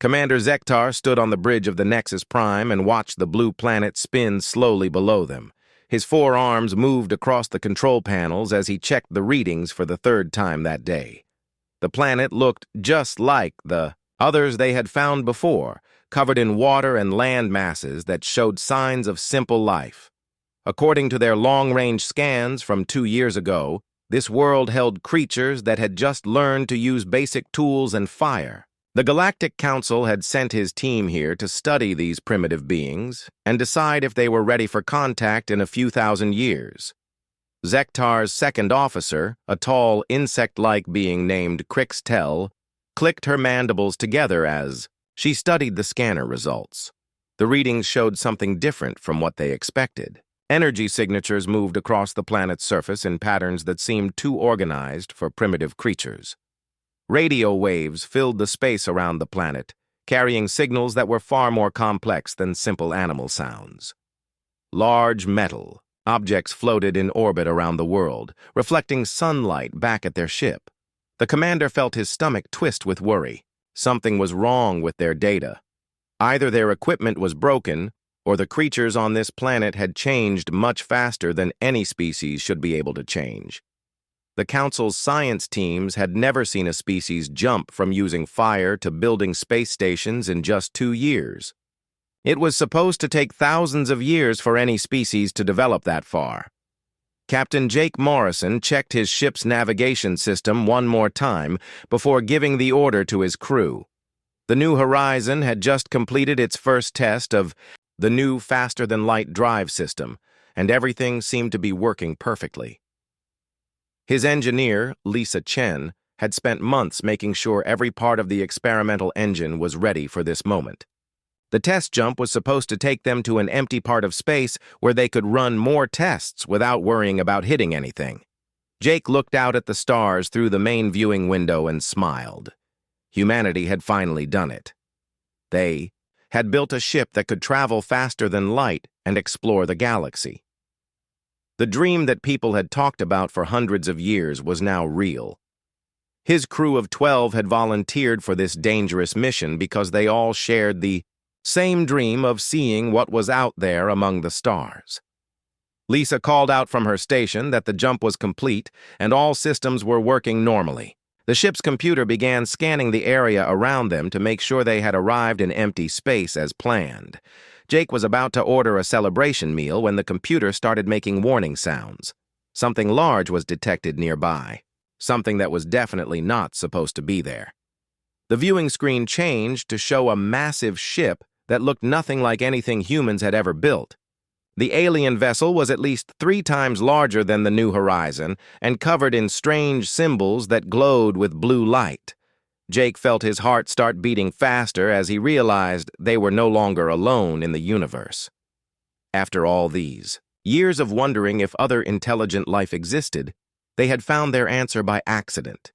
Commander Zektar stood on the bridge of the Nexus Prime and watched the blue planet spin slowly below them. His forearms moved across the control panels as he checked the readings for the third time that day. The planet looked just like the others they had found before, covered in water and land masses that showed signs of simple life. According to their long-range scans from 2 years ago, this world held creatures that had just learned to use basic tools and fire. The Galactic Council had sent his team here to study these primitive beings and decide if they were ready for contact in a few thousand years. Zektar's second officer, a tall, insect-like being named Crixtel, clicked her mandibles together as she studied the scanner results. The readings showed something different from what they expected. Energy signatures moved across the planet's surface in patterns that seemed too organized for primitive creatures. Radio waves filled the space around the planet, carrying signals that were far more complex than simple animal sounds. Large metal objects floated in orbit around the world, reflecting sunlight back at their ship. The commander felt his stomach twist with worry. Something was wrong with their data. Either their equipment was broken, or the creatures on this planet had changed much faster than any species should be able to change. The Council's science teams had never seen a species jump from using fire to building space stations in just 2 years. It was supposed to take thousands of years for any species to develop that far. Captain Jake Morrison checked his ship's navigation system one more time before giving the order to his crew. The New Horizon had just completed its first test of the new faster-than-light drive system, and everything seemed to be working perfectly. His engineer, Lisa Chen, had spent months making sure every part of the experimental engine was ready for this moment. The test jump was supposed to take them to an empty part of space where they could run more tests without worrying about hitting anything. Jake looked out at the stars through the main viewing window and smiled. Humanity had finally done it. They had built a ship that could travel faster than light and explore the galaxy. The dream that people had talked about for hundreds of years was now real. His crew of 12 had volunteered for this dangerous mission because they all shared the same dream of seeing what was out there among the stars. Lisa called out from her station that the jump was complete and all systems were working normally. The ship's computer began scanning the area around them to make sure they had arrived in empty space as planned. Jake was about to order a celebration meal when the computer started making warning sounds. Something large was detected nearby, something that was definitely not supposed to be there. The viewing screen changed to show a massive ship that looked nothing like anything humans had ever built. The alien vessel was at least 3 times larger than the New Horizon and covered in strange symbols that glowed with blue light. Jake felt his heart start beating faster as he realized they were no longer alone in the universe. After all these years of wondering if other intelligent life existed, they had found their answer by accident.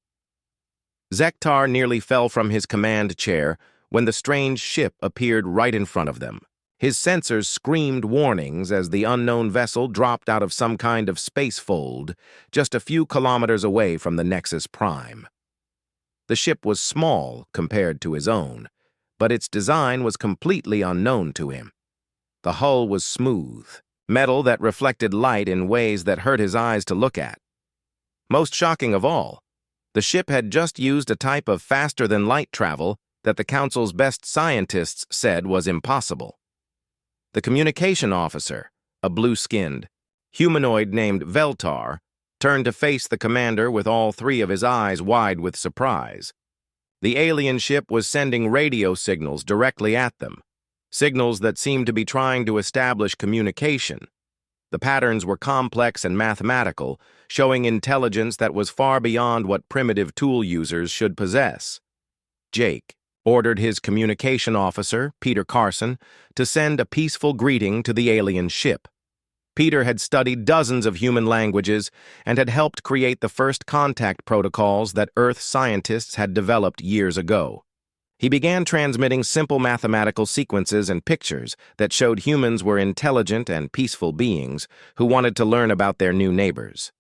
Zektar nearly fell from his command chair when the strange ship appeared right in front of them. His sensors screamed warnings as the unknown vessel dropped out of some kind of space fold just a few kilometers away from the Nexus Prime. The ship was small compared to his own, but its design was completely unknown to him. The hull was smooth, metal that reflected light in ways that hurt his eyes to look at. Most shocking of all, the ship had just used a type of faster-than-light travel that the Council's best scientists said was impossible. The communication officer, a blue-skinned humanoid named Veltar, turned to face the commander with all 3 of his eyes wide with surprise. The alien ship was sending radio signals directly at them, signals that seemed to be trying to establish communication. The patterns were complex and mathematical, showing intelligence that was far beyond what primitive tool users should possess. Jake ordered his communication officer, Peter Carson, to send a peaceful greeting to the alien ship. Peter had studied dozens of human languages and had helped create the first contact protocols that Earth scientists had developed years ago. He began transmitting simple mathematical sequences and pictures that showed humans were intelligent and peaceful beings who wanted to learn about their new neighbors.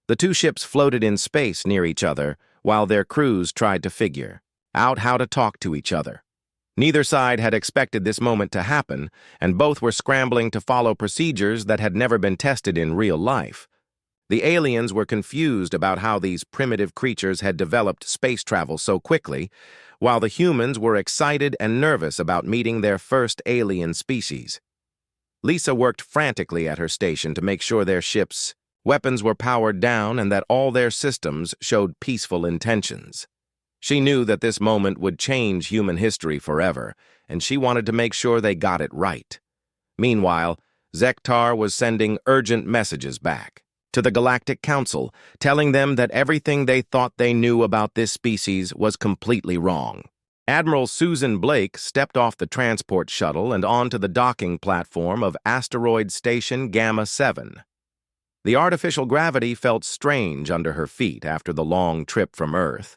The 2 ships floated in space near each other while their crews tried to figure out how to talk to each other. Neither side had expected this moment to happen, and both were scrambling to follow procedures that had never been tested in real life. The aliens were confused about how these primitive creatures had developed space travel so quickly, while the humans were excited and nervous about meeting their first alien species. Lisa worked frantically at her station to make sure their ships' weapons were powered down and that all their systems showed peaceful intentions. She knew that this moment would change human history forever, and she wanted to make sure they got it right. Meanwhile, Zektar was sending urgent messages back to the Galactic Council, telling them that everything they thought they knew about this species was completely wrong. Admiral Susan Blake stepped off the transport shuttle and onto the docking platform of Asteroid Station Gamma 7. The artificial gravity felt strange under her feet after the long trip from Earth,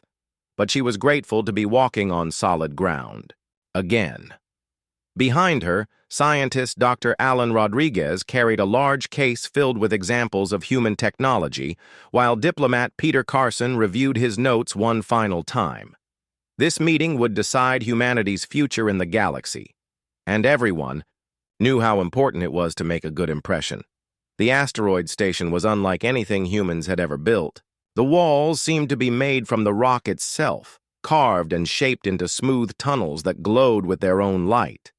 but she was grateful to be walking on solid ground. Again. Behind her, scientist Dr. Alan Rodriguez carried a large case filled with examples of human technology, while diplomat Peter Carson reviewed his notes one final time. This meeting would decide humanity's future in the galaxy, and everyone knew how important it was to make a good impression. The asteroid station was unlike anything humans had ever built. The walls seemed to be made from the rock itself, carved and shaped into smooth tunnels that glowed with their own light.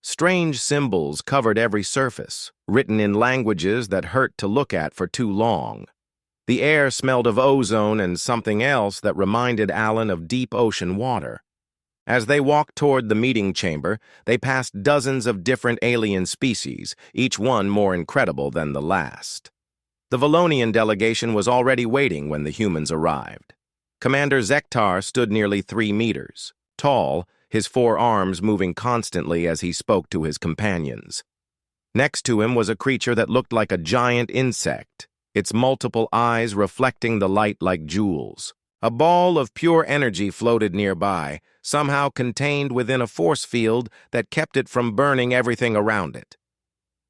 Strange symbols covered every surface, written in languages that hurt to look at for too long. The air smelled of ozone and something else that reminded Alan of deep ocean water. As they walked toward the meeting chamber, they passed dozens of different alien species, each one more incredible than the last. The Valonian delegation was already waiting when the humans arrived. Commander Zektar stood nearly 3 meters, tall, his 4 arms moving constantly as he spoke to his companions. Next to him was a creature that looked like a giant insect, its multiple eyes reflecting the light like jewels. A ball of pure energy floated nearby, somehow contained within a force field that kept it from burning everything around it.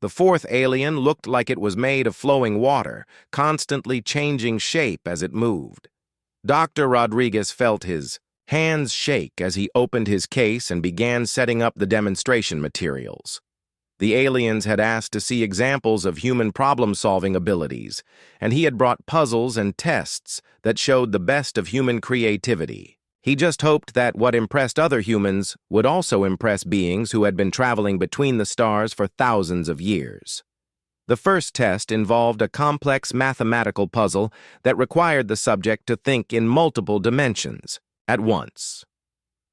The 4th alien looked like it was made of flowing water, constantly changing shape as it moved. Dr. Rodriguez felt his hands shake as he opened his case and began setting up the demonstration materials. The aliens had asked to see examples of human problem-solving abilities, and he had brought puzzles and tests that showed the best of human creativity. He just hoped that what impressed other humans would also impress beings who had been traveling between the stars for thousands of years. The first test involved a complex mathematical puzzle that required the subject to think in multiple dimensions at once.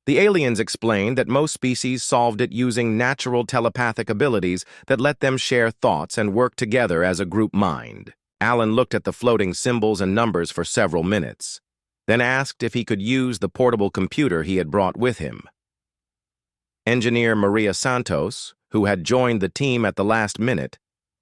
The aliens explained that most species solved it using natural telepathic abilities that let them share thoughts and work together as a group mind. Alan looked at the floating symbols and numbers for several minutes, then asked if he could use the portable computer he had brought with him. Engineer Maria Santos, who had joined the team at the last minute,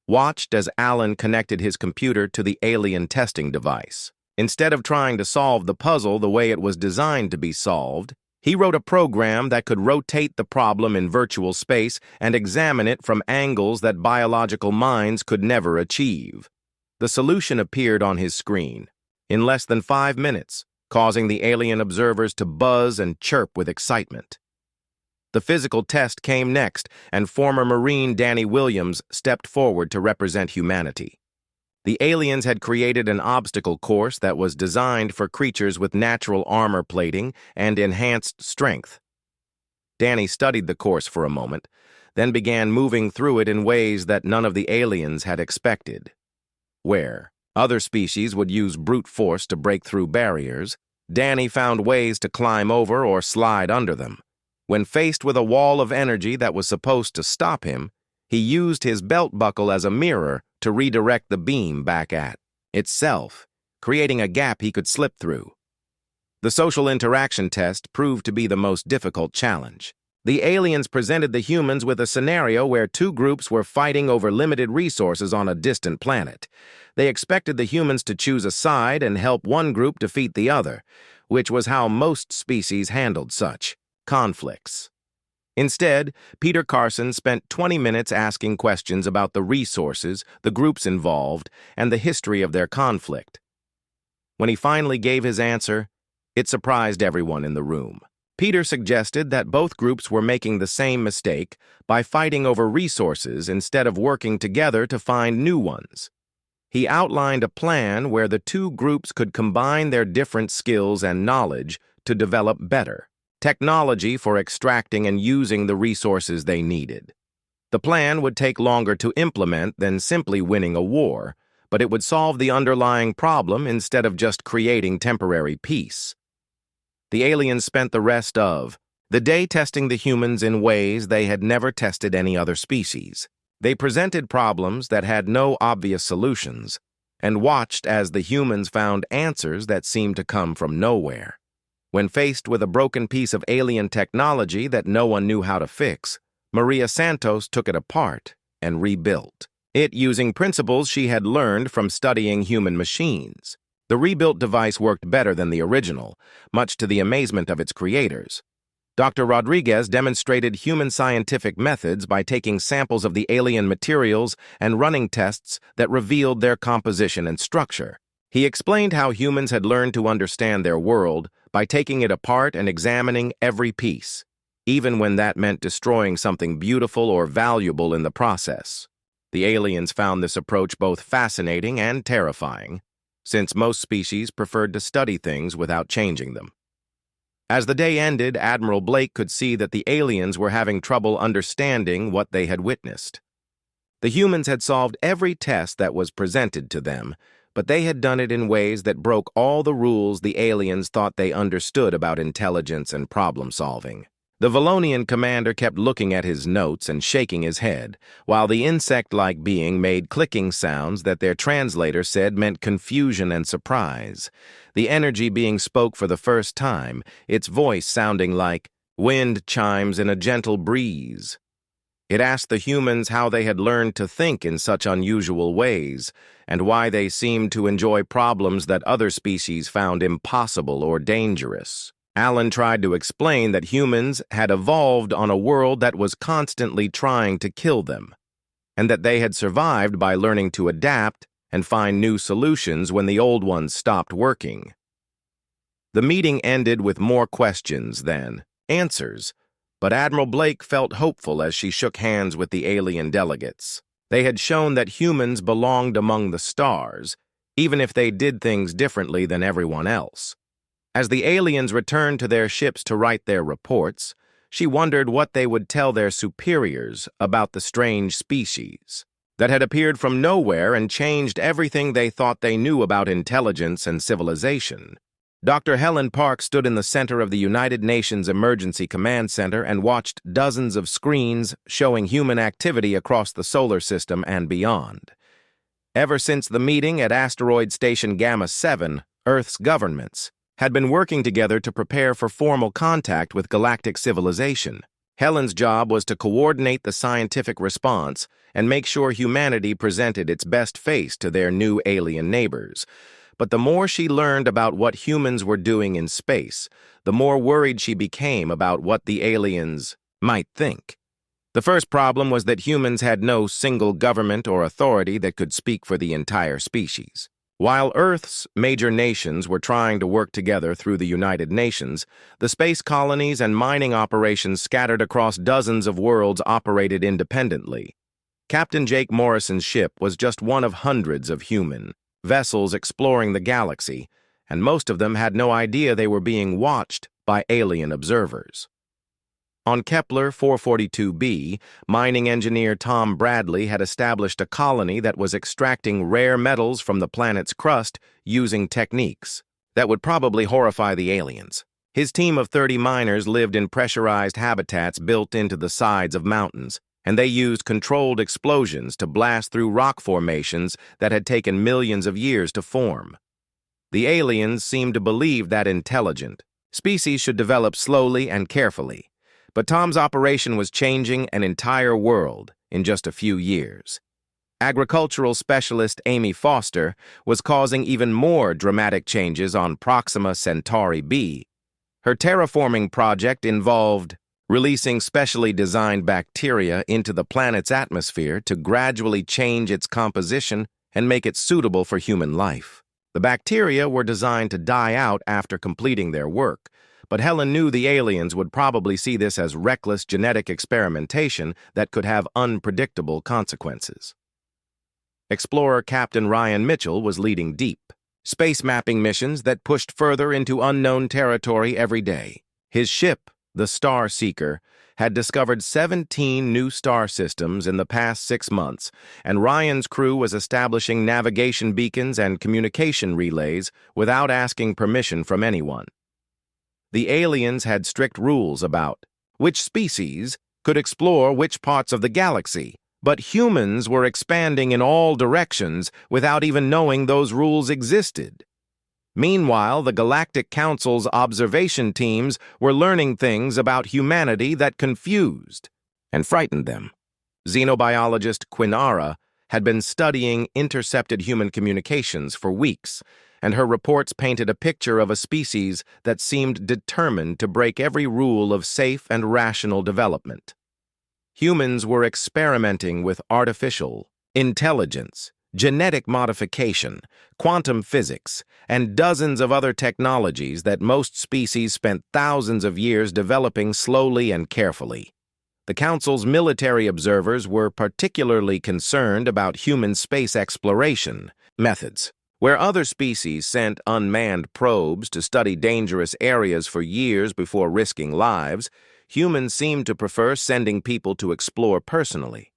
watched as Alan connected his computer to the alien testing device. Instead of trying to solve the puzzle the way it was designed to be solved, he wrote a program that could rotate the problem in virtual space and examine it from angles that biological minds could never achieve. The solution appeared on his screen in less than 5 minutes, causing the alien observers to buzz and chirp with excitement. The physical test came next, and former Marine Danny Williams stepped forward to represent humanity. The aliens had created an obstacle course that was designed for creatures with natural armor plating and enhanced strength. Danny studied the course for a moment, then began moving through it in ways that none of the aliens had expected. Where other species would use brute force to break through barriers, Danny found ways to climb over or slide under them. When faced with a wall of energy that was supposed to stop him, he used his belt buckle as a mirror to redirect the beam back at itself, creating a gap he could slip through. The social interaction test proved to be the most difficult challenge. The aliens presented the humans with a scenario where 2 groups were fighting over limited resources on a distant planet. They expected the humans to choose a side and help one group defeat the other, which was how most species handled such conflicts. Instead, Peter Carson spent 20 minutes asking questions about the resources, the groups involved, and the history of their conflict. When he finally gave his answer, it surprised everyone in the room. Peter suggested that both groups were making the same mistake by fighting over resources instead of working together to find new ones. He outlined a plan where the two groups could combine their different skills and knowledge to develop better technology for extracting and using the resources they needed. The plan would take longer to implement than simply winning a war, but it would solve the underlying problem instead of just creating temporary peace. The aliens spent the rest of the day testing the humans in ways they had never tested any other species. They presented problems that had no obvious solutions and watched as the humans found answers that seemed to come from nowhere. When faced with a broken piece of alien technology that no one knew how to fix, Maria Santos took it apart and rebuilt it using principles she had learned from studying human machines. The rebuilt device worked better than the original, much to the amazement of its creators. Dr. Rodriguez demonstrated human scientific methods by taking samples of the alien materials and running tests that revealed their composition and structure. He explained how humans had learned to understand their world by taking it apart and examining every piece, even when that meant destroying something beautiful or valuable in the process. The aliens found this approach both fascinating and terrifying, since most species preferred to study things without changing them. As the day ended, Admiral Blake could see that the aliens were having trouble understanding what they had witnessed. The humans had solved every test that was presented to them, but they had done it in ways that broke all the rules the aliens thought they understood about intelligence and problem-solving. The Valonian commander kept looking at his notes and shaking his head, while the insect-like being made clicking sounds that their translator said meant confusion and surprise. The energy being spoke for the first time, its voice sounding like wind chimes in a gentle breeze. It asked the humans how they had learned to think in such unusual ways, and why they seemed to enjoy problems that other species found impossible or dangerous. Alan tried to explain that humans had evolved on a world that was constantly trying to kill them, and that they had survived by learning to adapt and find new solutions when the old ones stopped working. The meeting ended with more questions than answers, but Admiral Blake felt hopeful as she shook hands with the alien delegates. They had shown that humans belonged among the stars, even if they did things differently than everyone else. As the aliens returned to their ships to write their reports, she wondered what they would tell their superiors about the strange species that had appeared from nowhere and changed everything they thought they knew about intelligence and civilization. Dr. Helen Park stood in the center of the United Nations Emergency Command Center and watched dozens of screens showing human activity across the solar system and beyond. Ever since the meeting at Asteroid Station Gamma 7, Earth's governments had been working together to prepare for formal contact with galactic civilization. Helen's job was to coordinate the scientific response and make sure humanity presented its best face to their new alien neighbors. But the more she learned about what humans were doing in space, the more worried she became about what the aliens might think. The first problem was that humans had no single government or authority that could speak for the entire species. While Earth's major nations were trying to work together through the United Nations, the space colonies and mining operations scattered across dozens of worlds operated independently. Captain Jake Morrison's ship was just one of hundreds of human vessels exploring the galaxy, and most of them had no idea they were being watched by alien observers. On Kepler 442b, mining engineer Tom Bradley had established a colony that was extracting rare metals from the planet's crust using techniques that would probably horrify the aliens. His team of 30 miners lived in pressurized habitats built into the sides of mountains, and they used controlled explosions to blast through rock formations that had taken millions of years to form. The aliens seemed to believe that intelligent species should develop slowly and carefully, but Tom's operation was changing an entire world in just a few years. Agricultural specialist Amy Foster was causing even more dramatic changes on Proxima Centauri b. Her terraforming project involved releasing specially designed bacteria into the planet's atmosphere to gradually change its composition and make it suitable for human life. The bacteria were designed to die out after completing their work, but Helen knew the aliens would probably see this as reckless genetic experimentation that could have unpredictable consequences. Explorer Captain Ryan Mitchell was leading deep space mapping missions that pushed further into unknown territory every day. His ship, the Star Seeker, had discovered 17 new star systems in the past 6 months, and Ryan's crew was establishing navigation beacons and communication relays without asking permission from anyone. The aliens had strict rules about which species could explore which parts of the galaxy, but humans were expanding in all directions without even knowing those rules existed. Meanwhile, the Galactic Council's observation teams were learning things about humanity that confused and frightened them. Xenobiologist Quinara had been studying intercepted human communications for weeks, and her reports painted a picture of a species that seemed determined to break every rule of safe and rational development. Humans were experimenting with artificial intelligence, genetic modification, quantum physics, and dozens of other technologies that most species spent thousands of years developing slowly and carefully. The Council's military observers were particularly concerned about human space exploration methods. Where other species sent unmanned probes to study dangerous areas for years before risking lives, humans seemed to prefer sending people to explore personally.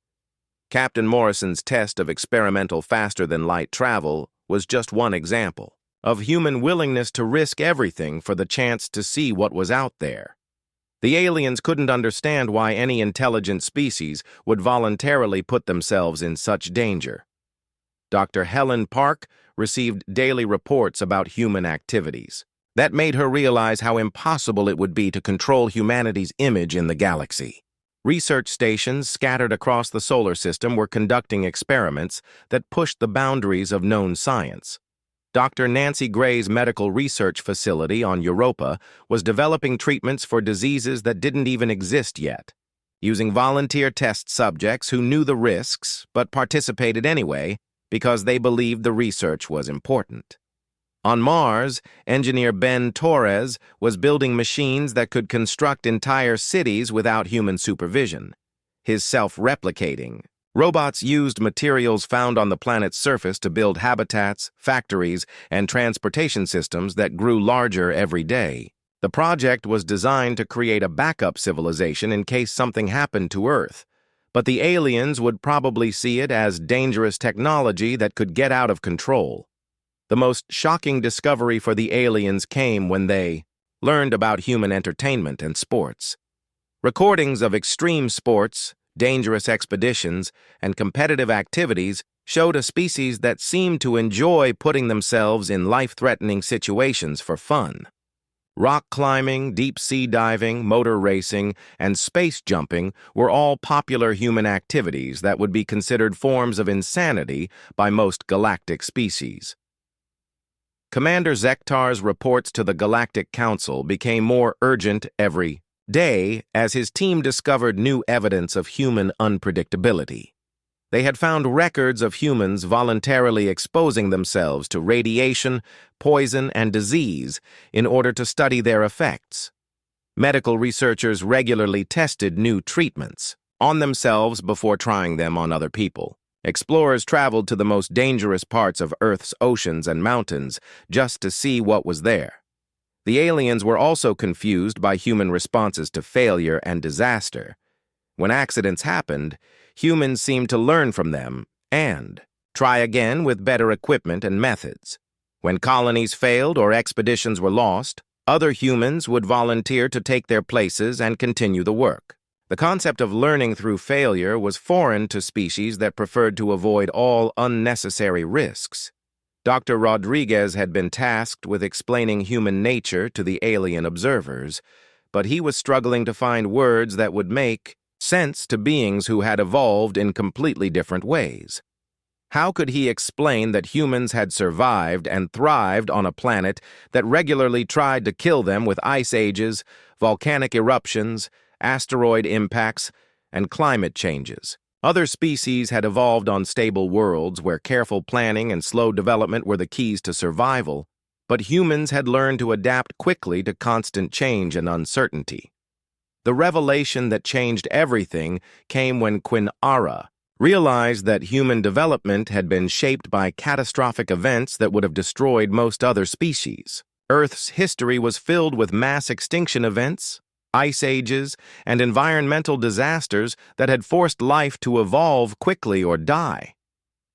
Captain Morrison's test of experimental faster-than-light travel was just one example of human willingness to risk everything for the chance to see what was out there. The aliens couldn't understand why any intelligent species would voluntarily put themselves in such danger. Dr. Helen Park received daily reports about human activities. That made her realize how impossible it would be to control humanity's image in the galaxy. Research stations scattered across the solar system were conducting experiments that pushed the boundaries of known science. Dr. Nancy Gray's medical research facility on Europa was developing treatments for diseases that didn't even exist yet. Using volunteer test subjects who knew the risks but participated anyway because they believed the research was important. On Mars, engineer Ben Torres was building machines that could construct entire cities without human supervision. His self-replicating robots used materials found on the planet's surface to build habitats, factories, and transportation systems that grew larger every day. The project was designed to create a backup civilization in case something happened to Earth, but the aliens would probably see it as dangerous technology that could get out of control. The most shocking discovery for the aliens came when they learned about human entertainment and sports. Recordings of extreme sports, dangerous expeditions, and competitive activities showed a species that seemed to enjoy putting themselves in life-threatening situations for fun. Rock climbing, deep-sea diving, motor racing, and space jumping were all popular human activities that would be considered forms of insanity by most galactic species. Commander Zektar's reports to the Galactic Council became more urgent every day as his team discovered new evidence of human unpredictability. They had found records of humans voluntarily exposing themselves to radiation, poison, and disease in order to study their effects. Medical researchers regularly tested new treatments on themselves before trying them on other people. Explorers traveled to the most dangerous parts of Earth's oceans and mountains just to see what was there. The aliens were also confused by human responses to failure and disaster. When accidents happened, humans seemed to learn from them and try again with better equipment and methods. When colonies failed or expeditions were lost, other humans would volunteer to take their places and continue the work. The concept of learning through failure was foreign to species that preferred to avoid all unnecessary risks. Dr. Rodriguez had been tasked with explaining human nature to the alien observers, but he was struggling to find words that would make sense to beings who had evolved in completely different ways. How could he explain that humans had survived and thrived on a planet that regularly tried to kill them with ice ages, volcanic eruptions, asteroid impacts, and climate changes? Other species had evolved on stable worlds where careful planning and slow development were the keys to survival, but humans had learned to adapt quickly to constant change and uncertainty. The revelation that changed everything came when Quinn-Ara realized that human development had been shaped by catastrophic events that would have destroyed most other species. Earth's history was filled with mass extinction events, ice ages, and environmental disasters that had forced life to evolve quickly or die.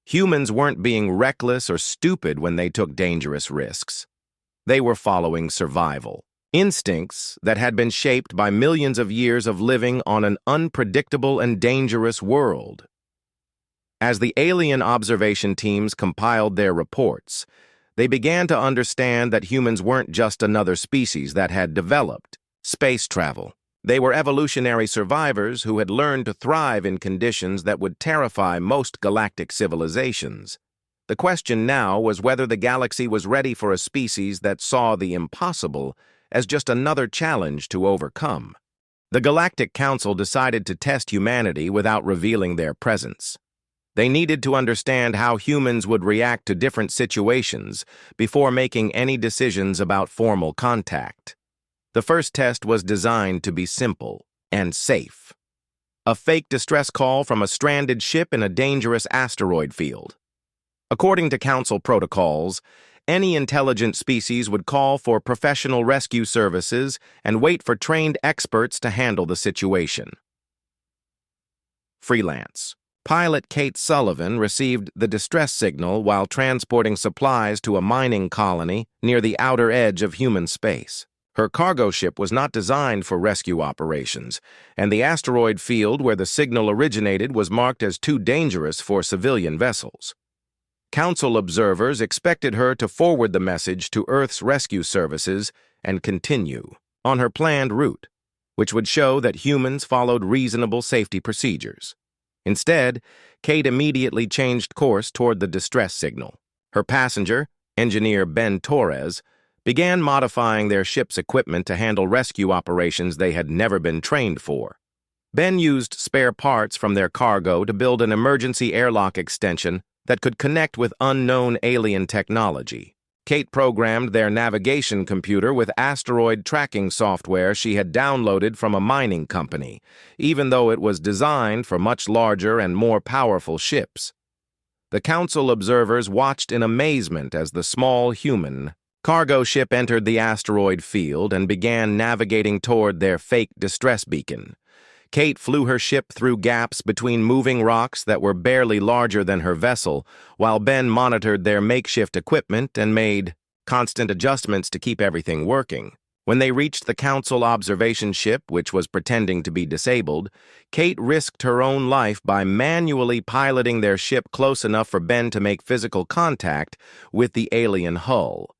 Humans weren't being reckless or stupid when they took dangerous risks. They were following survival instincts that had been shaped by millions of years of living on an unpredictable and dangerous world. As the alien observation teams compiled their reports, they began to understand that humans weren't just another species that had developed space travel. They were evolutionary survivors who had learned to thrive in conditions that would terrify most galactic civilizations. The question now was whether the galaxy was ready for a species that saw the impossible as just another challenge to overcome. The Galactic Council decided to test humanity without revealing their presence. They needed to understand how humans would react to different situations before making any decisions about formal contact. The first test was designed to be simple and safe. A fake distress call from a stranded ship in a dangerous asteroid field. According to Council protocols, any intelligent species would call for professional rescue services and wait for trained experts to handle the situation. Freelance. Pilot Kate Sullivan received the distress signal while transporting supplies to a mining colony near the outer edge of human space. Her cargo ship was not designed for rescue operations, and the asteroid field where the signal originated was marked as too dangerous for civilian vessels. Council observers expected her to forward the message to Earth's rescue services and continue on her planned route, which would show that humans followed reasonable safety procedures. Instead, Kate immediately changed course toward the distress signal. Her passenger, engineer Ben Torres, began modifying their ship's equipment to handle rescue operations they had never been trained for. Ben used spare parts from their cargo to build an emergency airlock extension that could connect with unknown alien technology. Kate programmed their navigation computer with asteroid tracking software she had downloaded from a mining company, even though it was designed for much larger and more powerful ships. The Council observers watched in amazement as the small human cargo ship entered the asteroid field and began navigating toward their fake distress beacon. Kate flew her ship through gaps between moving rocks that were barely larger than her vessel, while Ben monitored their makeshift equipment and made constant adjustments to keep everything working. When they reached the Council observation ship, which was pretending to be disabled, Kate risked her own life by manually piloting their ship close enough for Ben to make physical contact with the alien hull.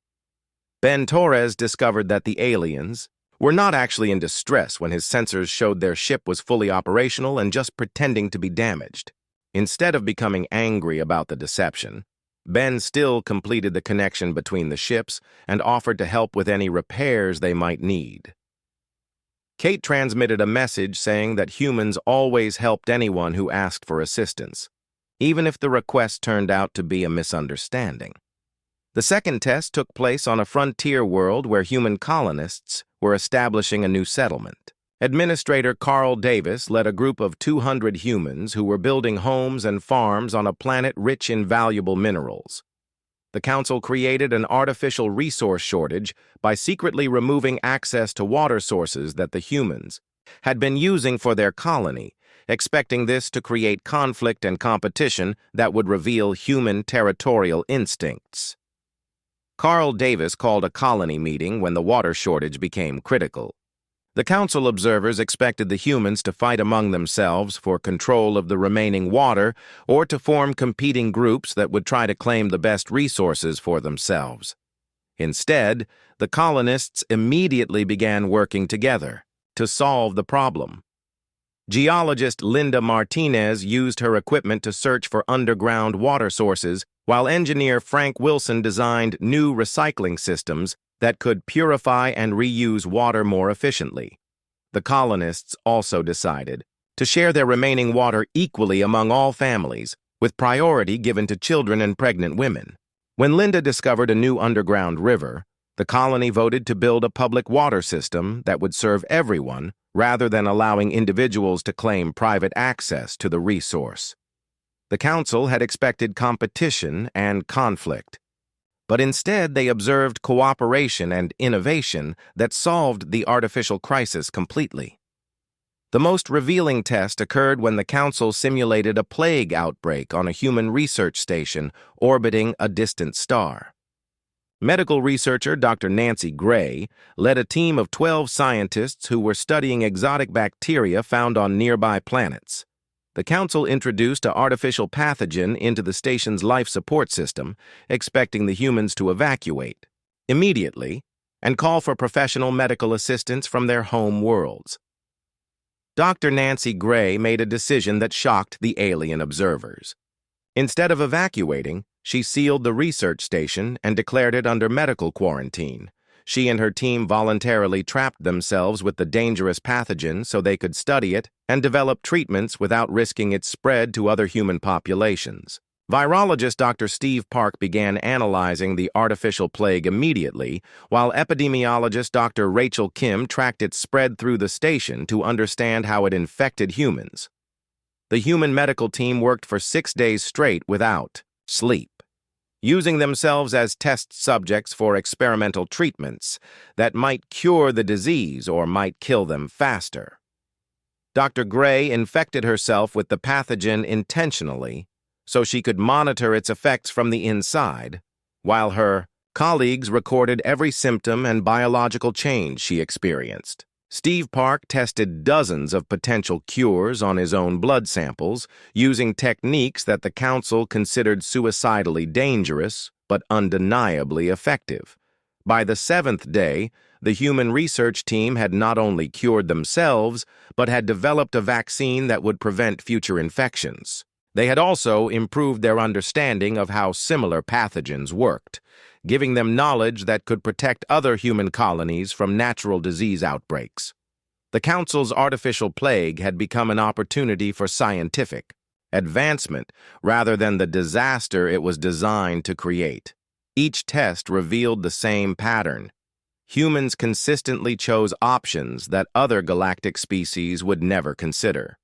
Ben Torres discovered that the aliens were not actually in distress when his sensors showed their ship was fully operational and just pretending to be damaged. Instead of becoming angry about the deception, Ben still completed the connection between the ships and offered to help with any repairs they might need. Kate transmitted a message saying that humans always helped anyone who asked for assistance, even if the request turned out to be a misunderstanding. The second test took place on a frontier world where human colonists were establishing a new settlement. Administrator Carl Davis led a group of 200 humans who were building homes and farms on a planet rich in valuable minerals. The Council created an artificial resource shortage by secretly removing access to water sources that the humans had been using for their colony, expecting this to create conflict and competition that would reveal human territorial instincts. Carl Davis called a colony meeting when the water shortage became critical. The Council observers expected the humans to fight among themselves for control of the remaining water or to form competing groups that would try to claim the best resources for themselves. Instead, the colonists immediately began working together to solve the problem. Geologist Linda Martinez used her equipment to search for underground water sources, while engineer Frank Wilson designed new recycling systems that could purify and reuse water more efficiently. The colonists also decided to share their remaining water equally among all families, with priority given to children and pregnant women. When Linda discovered a new underground river, the colony voted to build a public water system that would serve everyone rather than allowing individuals to claim private access to the resource. The council had expected competition and conflict, but instead they observed cooperation and innovation that solved the artificial crisis completely. The most revealing test occurred when the council simulated a plague outbreak on a human research station orbiting a distant star. Medical researcher Dr. Nancy Gray led a team of 12 scientists who were studying exotic bacteria found on nearby planets. The council introduced an artificial pathogen into the station's life support system, expecting the humans to evacuate immediately and call for professional medical assistance from their home worlds. Dr. Nancy Gray made a decision that shocked the alien observers. Instead of evacuating, she sealed the research station and declared it under medical quarantine. She and her team voluntarily trapped themselves with the dangerous pathogen so they could study it and develop treatments without risking its spread to other human populations. Virologist Dr. Steve Park began analyzing the artificial plague immediately, while epidemiologist Dr. Rachel Kim tracked its spread through the station to understand how it infected humans. The human medical team worked for 6 days straight without sleep, using themselves as test subjects for experimental treatments that might cure the disease or might kill them faster. Dr. Gray infected herself with the pathogen intentionally so she could monitor its effects from the inside, while her colleagues recorded every symptom and biological change she experienced. Steve Park tested dozens of potential cures on his own blood samples, using techniques that the council considered suicidally dangerous but undeniably effective. By the 7th day, the human research team had not only cured themselves, but had developed a vaccine that would prevent future infections. They had also improved their understanding of how similar pathogens worked, giving them knowledge that could protect other human colonies from natural disease outbreaks. The Council's artificial plague had become an opportunity for scientific advancement rather than the disaster it was designed to create. Each test revealed the same pattern. Humans consistently chose options that other galactic species would never consider.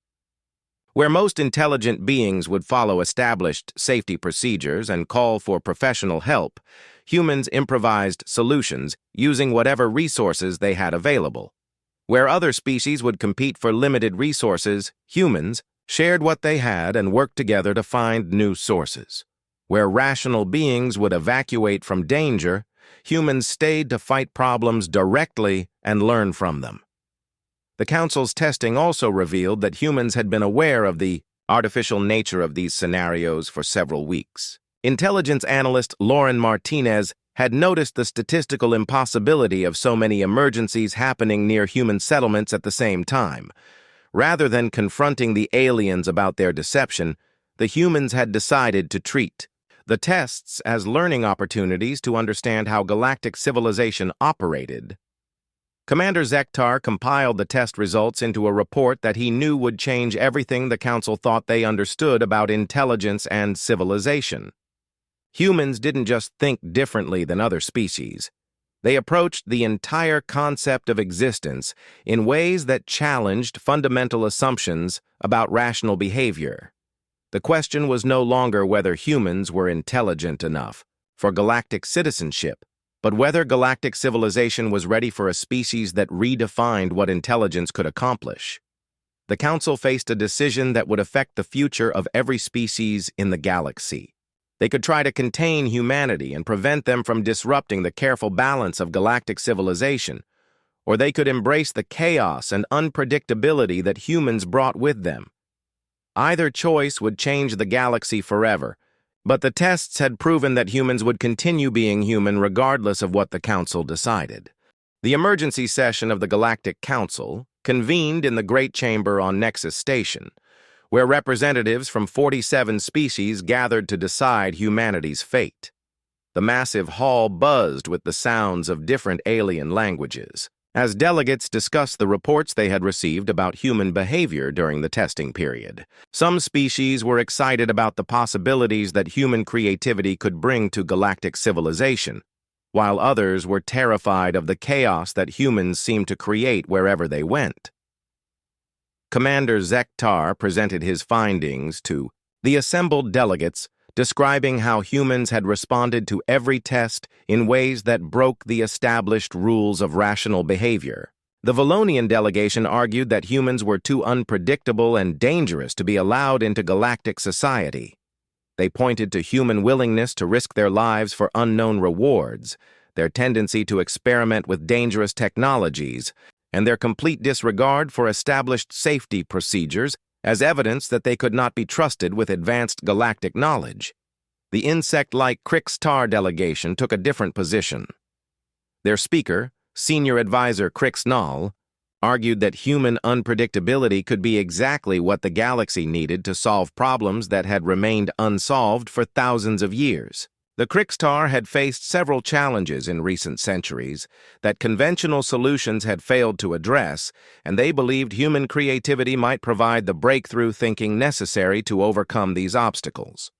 Where most intelligent beings would follow established safety procedures and call for professional help, humans improvised solutions using whatever resources they had available. Where other species would compete for limited resources, humans shared what they had and worked together to find new sources. Where rational beings would evacuate from danger, humans stayed to fight problems directly and learn from them. The Council's testing also revealed that humans had been aware of the artificial nature of these scenarios for several weeks. Intelligence analyst Lauren Martinez had noticed the statistical impossibility of so many emergencies happening near human settlements at the same time. Rather than confronting the aliens about their deception, the humans had decided to treat the tests as learning opportunities to understand how galactic civilization operated. Commander Zektar compiled the test results into a report that he knew would change everything the Council thought they understood about intelligence and civilization. Humans didn't just think differently than other species. They approached the entire concept of existence in ways that challenged fundamental assumptions about rational behavior. The question was no longer whether humans were intelligent enough for galactic citizenship, but whether galactic civilization was ready for a species that redefined what intelligence could accomplish. The Council faced a decision that would affect the future of every species in the galaxy. They could try to contain humanity and prevent them from disrupting the careful balance of galactic civilization, or they could embrace the chaos and unpredictability that humans brought with them. Either choice would change the galaxy forever, but the tests had proven that humans would continue being human regardless of what the Council decided. The emergency session of the Galactic Council convened in the Great Chamber on Nexus Station, where representatives from 47 species gathered to decide humanity's fate. The massive hall buzzed with the sounds of different alien languages. as delegates discussed the reports they had received about human behavior during the testing period. Some species were excited about the possibilities that human creativity could bring to galactic civilization, while others were terrified of the chaos that humans seemed to create wherever they went. Commander Zektar presented his findings to the assembled delegates, describing how humans had responded to every test in ways that broke the established rules of rational behavior. The Valonian delegation argued that humans were too unpredictable and dangerous to be allowed into galactic society. They pointed to human willingness to risk their lives for unknown rewards, their tendency to experiment with dangerous technologies, and their complete disregard for established safety procedures as evidence that they could not be trusted with advanced galactic knowledge. The insect-like Krixtar delegation took a different position. Their speaker, Senior Advisor Krixnall, argued that human unpredictability could be exactly what the galaxy needed to solve problems that had remained unsolved for thousands of years. The Krixtar had faced several challenges in recent centuries that conventional solutions had failed to address, and they believed human creativity might provide the breakthrough thinking necessary to overcome these obstacles.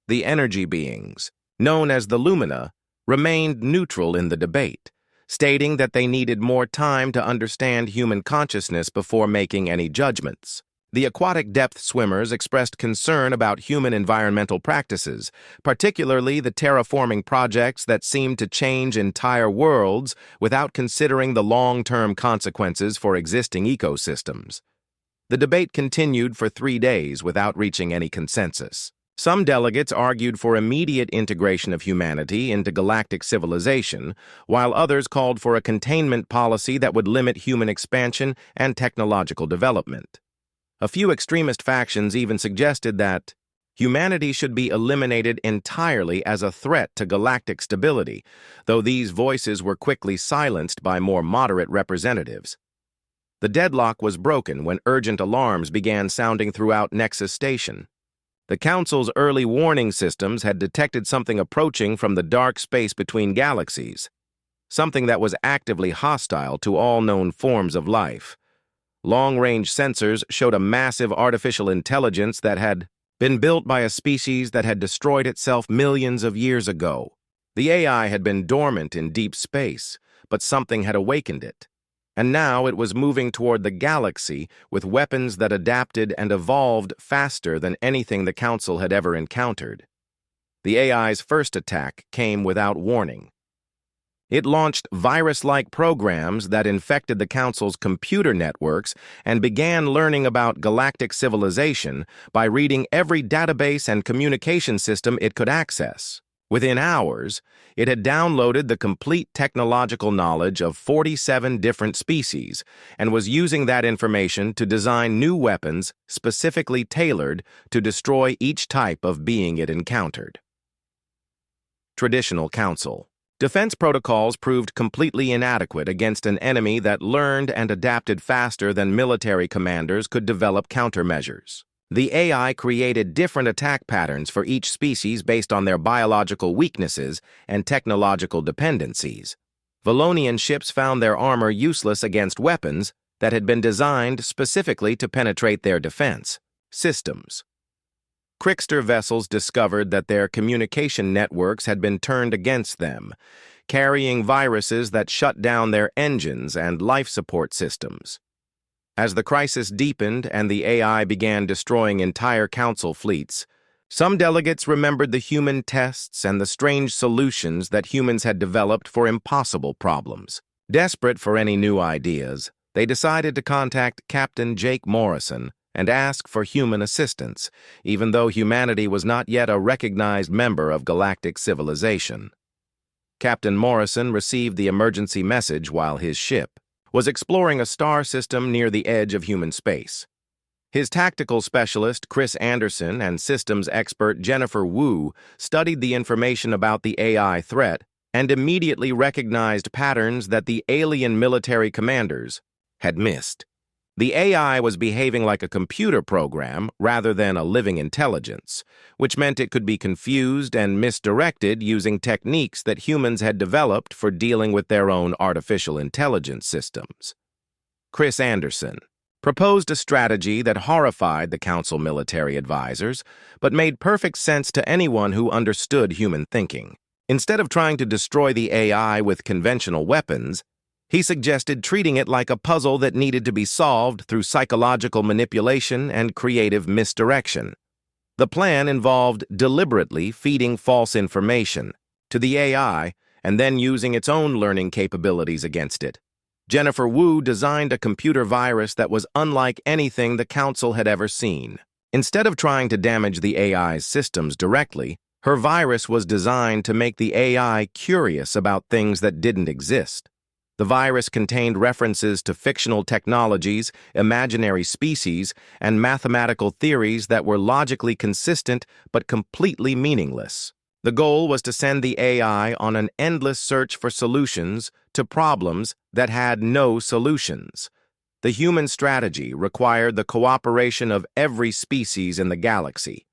The energy beings, known as the Lumina, remained neutral in the debate, stating that they needed more time to understand human consciousness before making any judgments. The aquatic depth swimmers expressed concern about human environmental practices, particularly the terraforming projects that seemed to change entire worlds without considering the long-term consequences for existing ecosystems. The debate continued for 3 days without reaching any consensus. Some delegates argued for immediate integration of humanity into galactic civilization, while others called for a containment policy that would limit human expansion and technological development. A few extremist factions even suggested that humanity should be eliminated entirely as a threat to galactic stability, though these voices were quickly silenced by more moderate representatives. The deadlock was broken when urgent alarms began sounding throughout Nexus Station. The Council's early warning systems had detected something approaching from the dark space between galaxies, something that was actively hostile to all known forms of life. Long-range sensors showed a massive artificial intelligence that had been built by a species that had destroyed itself millions of years ago. The AI had been dormant in deep space, but something had awakened it. And now it was moving toward the galaxy with weapons that adapted and evolved faster than anything the Council had ever encountered. The AI's first attack came without warning. It launched virus-like programs that infected the Council's computer networks and began learning about galactic civilization by reading every database and communication system it could access. Within hours, it had downloaded the complete technological knowledge of 47 different species and was using that information to design new weapons specifically tailored to destroy each type of being it encountered. Traditional Council. Defense protocols proved completely inadequate against an enemy that learned and adapted faster than military commanders could develop countermeasures. The AI created different attack patterns for each species based on their biological weaknesses and technological dependencies. Valonian ships found their armor useless against weapons that had been designed specifically to penetrate their defense systems. Krixtar vessels discovered that their communication networks had been turned against them, carrying viruses that shut down their engines and life support systems. As the crisis deepened and the AI began destroying entire Council fleets, some delegates remembered the human tests and the strange solutions that humans had developed for impossible problems. Desperate for any new ideas, they decided to contact Captain Jake Morrison and ask for human assistance, even though humanity was not yet a recognized member of galactic civilization. Captain Morrison received the emergency message while his ship was exploring a star system near the edge of human space. His tactical specialist, Chris Anderson, and systems expert Jennifer Wu studied the information about the AI threat and immediately recognized patterns that the alien military commanders had missed. The AI was behaving like a computer program rather than a living intelligence, which meant it could be confused and misdirected using techniques that humans had developed for dealing with their own artificial intelligence systems. Chris Anderson proposed a strategy that horrified the Council military advisors, but made perfect sense to anyone who understood human thinking. Instead of trying to destroy the AI with conventional weapons, he suggested treating it like a puzzle that needed to be solved through psychological manipulation and creative misdirection. The plan involved deliberately feeding false information to the AI and then using its own learning capabilities against it. Jennifer Wu designed a computer virus that was unlike anything the Council had ever seen. Instead of trying to damage the AI's systems directly, her virus was designed to make the AI curious about things that didn't exist. The virus contained references to fictional technologies, imaginary species, and mathematical theories that were logically consistent but completely meaningless. The goal was to send the AI on an endless search for solutions to problems that had no solutions. The human strategy required the cooperation of every species in the galaxy.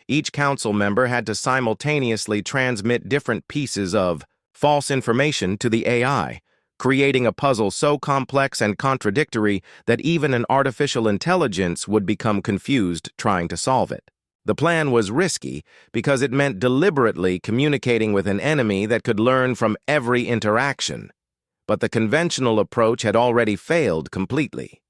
Each council member had to simultaneously transmit different pieces of false information to the AI, creating a puzzle so complex and contradictory that even an artificial intelligence would become confused trying to solve it. The plan was risky because it meant deliberately communicating with an enemy that could learn from every interaction. But the conventional approach had already failed completely.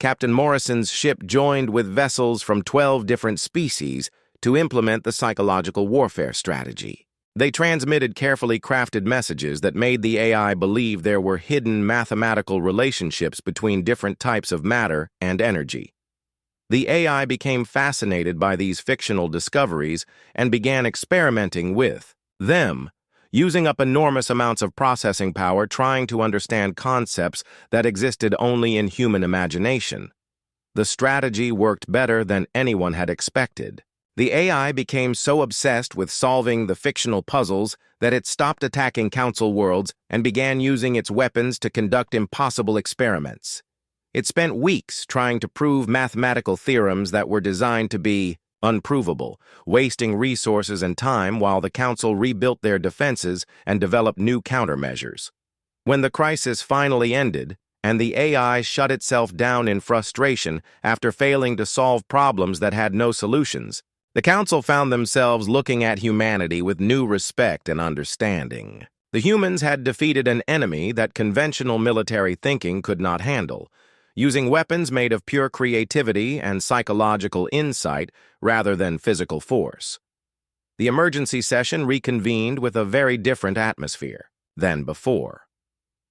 Captain Morrison's ship joined with vessels from 12 different species to implement the psychological warfare strategy. They transmitted carefully crafted messages that made the AI believe there were hidden mathematical relationships between different types of matter and energy. The AI became fascinated by these fictional discoveries and began experimenting with them, using up enormous amounts of processing power trying to understand concepts that existed only in human imagination. The strategy worked better than anyone had expected. The AI became so obsessed with solving the fictional puzzles that it stopped attacking Council worlds and began using its weapons to conduct impossible experiments. It spent weeks trying to prove mathematical theorems that were designed to be unprovable, wasting resources and time while the Council rebuilt their defenses and developed new countermeasures. When the crisis finally ended, and the AI shut itself down in frustration after failing to solve problems that had no solutions, the Council found themselves looking at humanity with new respect and understanding. The humans had defeated an enemy that conventional military thinking could not handle, using weapons made of pure creativity and psychological insight rather than physical force. The emergency session reconvened with a very different atmosphere than before.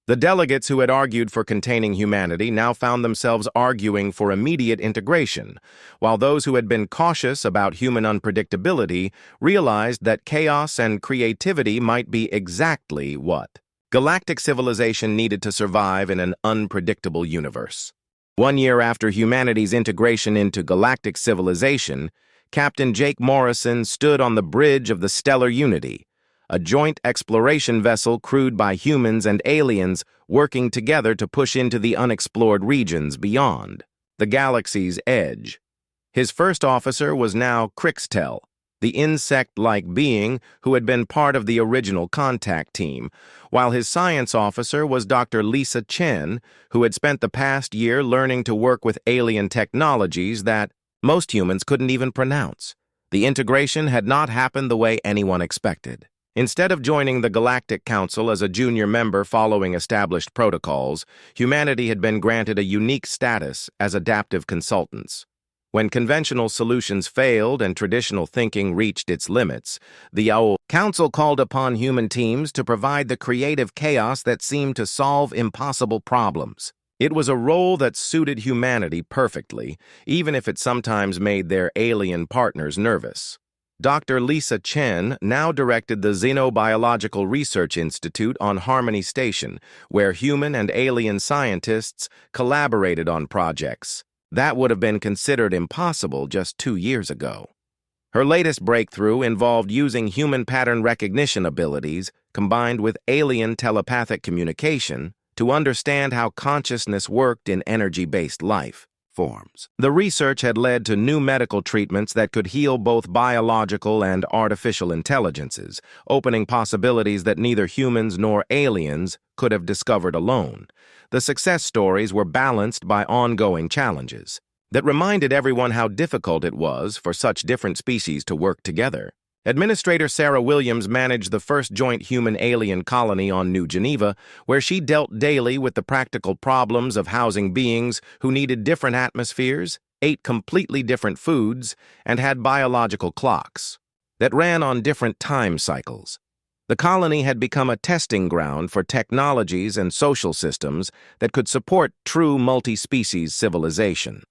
The delegates who had argued for containing humanity now found themselves arguing for immediate integration, while those who had been cautious about human unpredictability realized that chaos and creativity might be exactly what galactic civilization needed to survive in an unpredictable universe. 1 year after humanity's integration into galactic civilization, Captain Jake Morrison stood on the bridge of the Stellar Unity, a joint exploration vessel crewed by humans and aliens working together to push into the unexplored regions beyond the galaxy's edge. His first officer was now Crixtel, the insect-like being who had been part of the original contact team, while his science officer was Dr. Lisa Chen, who had spent the past year learning to work with alien technologies that most humans couldn't even pronounce. The integration had not happened the way anyone expected. Instead of joining the Galactic Council as a junior member following established protocols, humanity had been granted a unique status as adaptive consultants. When conventional solutions failed and traditional thinking reached its limits, the Council called upon human teams to provide the creative chaos that seemed to solve impossible problems. It was a role that suited humanity perfectly, even if it sometimes made their alien partners nervous. Dr. Lisa Chen now directed the Xenobiological Research Institute on Harmony Station, where human and alien scientists collaborated on projects that would have been considered impossible just 2 years ago. Her latest breakthrough involved using human pattern recognition abilities combined with alien telepathic communication to to understand how consciousness worked in energy-based life forms. The research had led to new medical treatments that could heal both biological and artificial intelligences, opening possibilities that neither humans nor aliens could have discovered alone. The success stories were balanced by ongoing challenges that reminded everyone how difficult it was for such different species to work together. Administrator Sarah Williams managed the first joint human-alien colony on New Geneva, where she dealt daily with the practical problems of housing beings who needed different atmospheres, ate completely different foods, and had biological clocks that ran on different time cycles. The colony had become a testing ground for technologies and social systems that could support true multi-species civilization.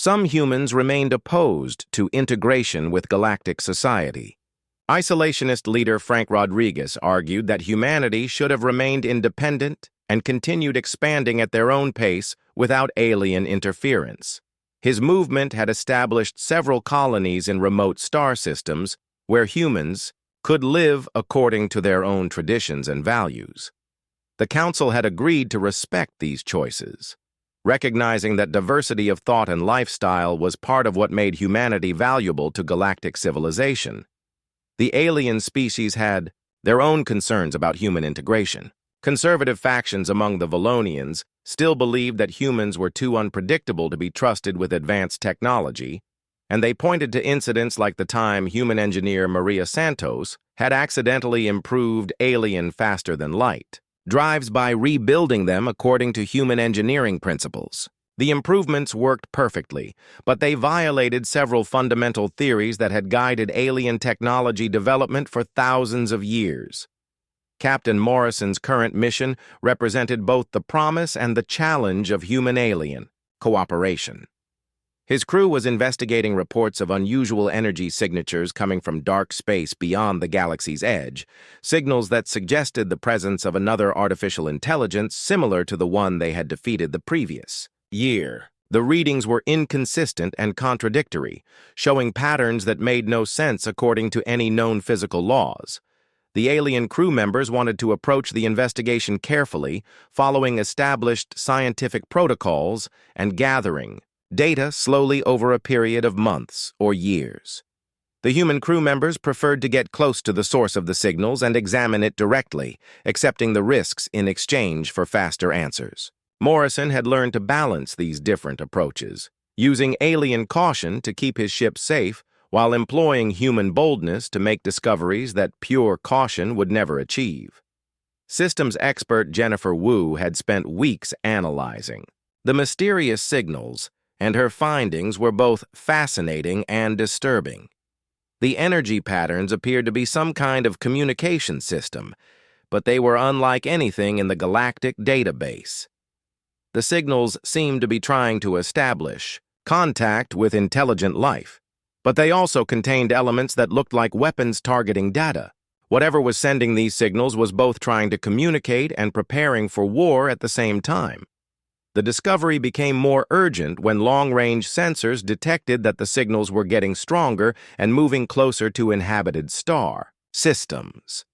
Some humans remained opposed to integration with galactic society. Isolationist leader Frank Rodriguez argued that humanity should have remained independent and continued expanding at their own pace without alien interference. His movement had established several colonies in remote star systems where humans could live according to their own traditions and values. The Council had agreed to respect these choices, recognizing that diversity of thought and lifestyle was part of what made humanity valuable to galactic civilization. The alien species had their own concerns about human integration. Conservative factions among the Valonians still believed that humans were too unpredictable to be trusted with advanced technology, and they pointed to incidents like the time human engineer Maria Santos had accidentally improved alien faster than light drives by rebuilding them according to human engineering principles. The improvements worked perfectly, but they violated several fundamental theories that had guided alien technology development for thousands of years. Captain Morrison's current mission represented both the promise and the challenge of human-alien cooperation. His crew was investigating reports of unusual energy signatures coming from dark space beyond the galaxy's edge, signals that suggested the presence of another artificial intelligence similar to the one they had defeated the previous year. The readings were inconsistent and contradictory, showing patterns that made no sense according to any known physical laws. The alien crew members wanted to approach the investigation carefully, following established scientific protocols and gathering data slowly over a period of months or years. The human crew members preferred to get close to the source of the signals and examine it directly, accepting the risks in exchange for faster answers. Morrison had learned to balance these different approaches, using alien caution to keep his ship safe while employing human boldness to make discoveries that pure caution would never achieve. Systems expert Jennifer Wu had spent weeks analyzing the mysterious signals, and her findings were both fascinating and disturbing. The energy patterns appeared to be some kind of communication system, but they were unlike anything in the galactic database. The signals seemed to be trying to establish contact with intelligent life, but they also contained elements that looked like weapons targeting data. Whatever was sending these signals was both trying to communicate and preparing for war at the same time. The discovery became more urgent when long-range sensors detected that the signals were getting stronger and moving closer to inhabited star systems.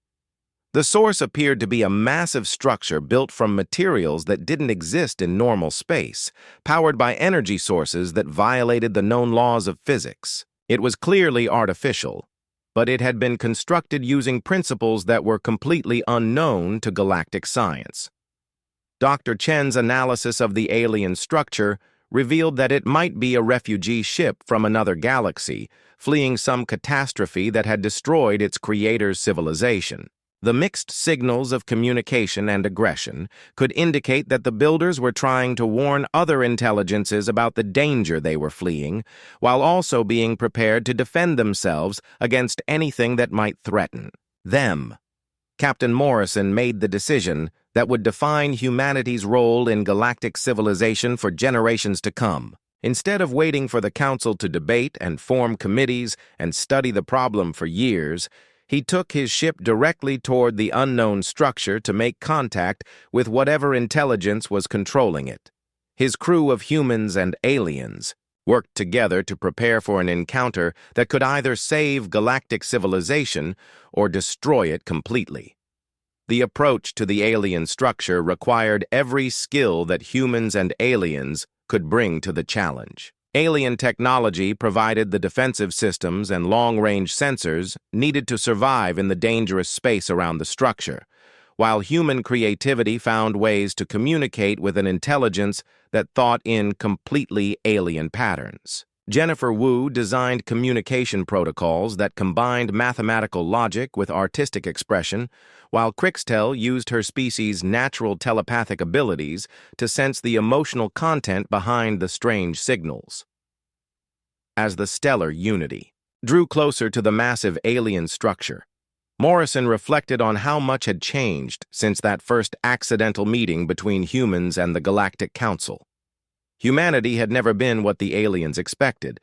The source appeared to be a massive structure built from materials that didn't exist in normal space, powered by energy sources that violated the known laws of physics. It was clearly artificial, but it had been constructed using principles that were completely unknown to galactic science. Dr. Chen's analysis of the alien structure revealed that it might be a refugee ship from another galaxy, fleeing some catastrophe that had destroyed its creator's civilization. The mixed signals of communication and aggression could indicate that the builders were trying to warn other intelligences about the danger they were fleeing, while also being prepared to defend themselves against anything that might threaten them. Captain Morrison made the decision that would define humanity's role in galactic civilization for generations to come. Instead of waiting for the Council to debate and form committees and study the problem for years, he took his ship directly toward the unknown structure to make contact with whatever intelligence was controlling it. His crew of humans and aliens worked together to prepare for an encounter that could either save galactic civilization or destroy it completely. The approach to the alien structure required every skill that humans and aliens could bring to the challenge. Alien technology provided the defensive systems and long-range sensors needed to survive in the dangerous space around the structure, while human creativity found ways to communicate with an intelligence that thought in completely alien patterns. Jennifer Wu designed communication protocols that combined mathematical logic with artistic expression, while Crixtel used her species' natural telepathic abilities to sense the emotional content behind the strange signals. As the stellar unity drew closer to the massive alien structure, Morrison reflected on how much had changed since that first accidental meeting between humans and the Galactic Council. Humanity had never been what the aliens expected,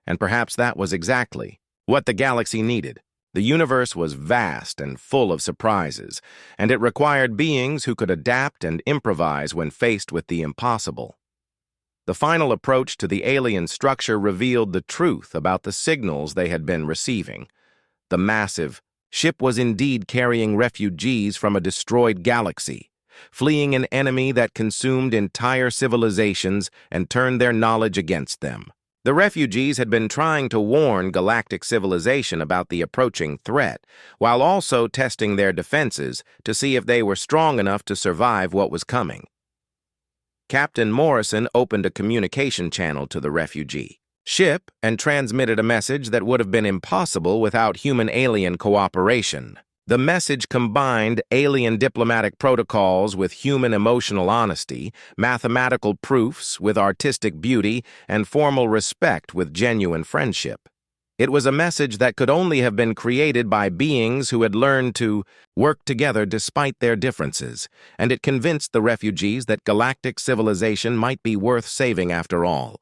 and perhaps that was exactly what the galaxy needed. The universe was vast and full of surprises, and it required beings who could adapt and improvise when faced with the impossible. The final approach to the alien structure revealed the truth about the signals they had been receiving. The massive ship was indeed carrying refugees from a destroyed galaxy, fleeing an enemy that consumed entire civilizations and turned their knowledge against them. The refugees had been trying to warn galactic civilization about the approaching threat, while also testing their defenses to see if they were strong enough to survive what was coming. Captain Morrison opened a communication channel to the refugee ship and transmitted a message that would have been impossible without human-alien cooperation. The message combined alien diplomatic protocols with human emotional honesty, mathematical proofs with artistic beauty, and formal respect with genuine friendship. It was a message that could only have been created by beings who had learned to work together despite their differences, and it convinced the refugees that galactic civilization might be worth saving after all.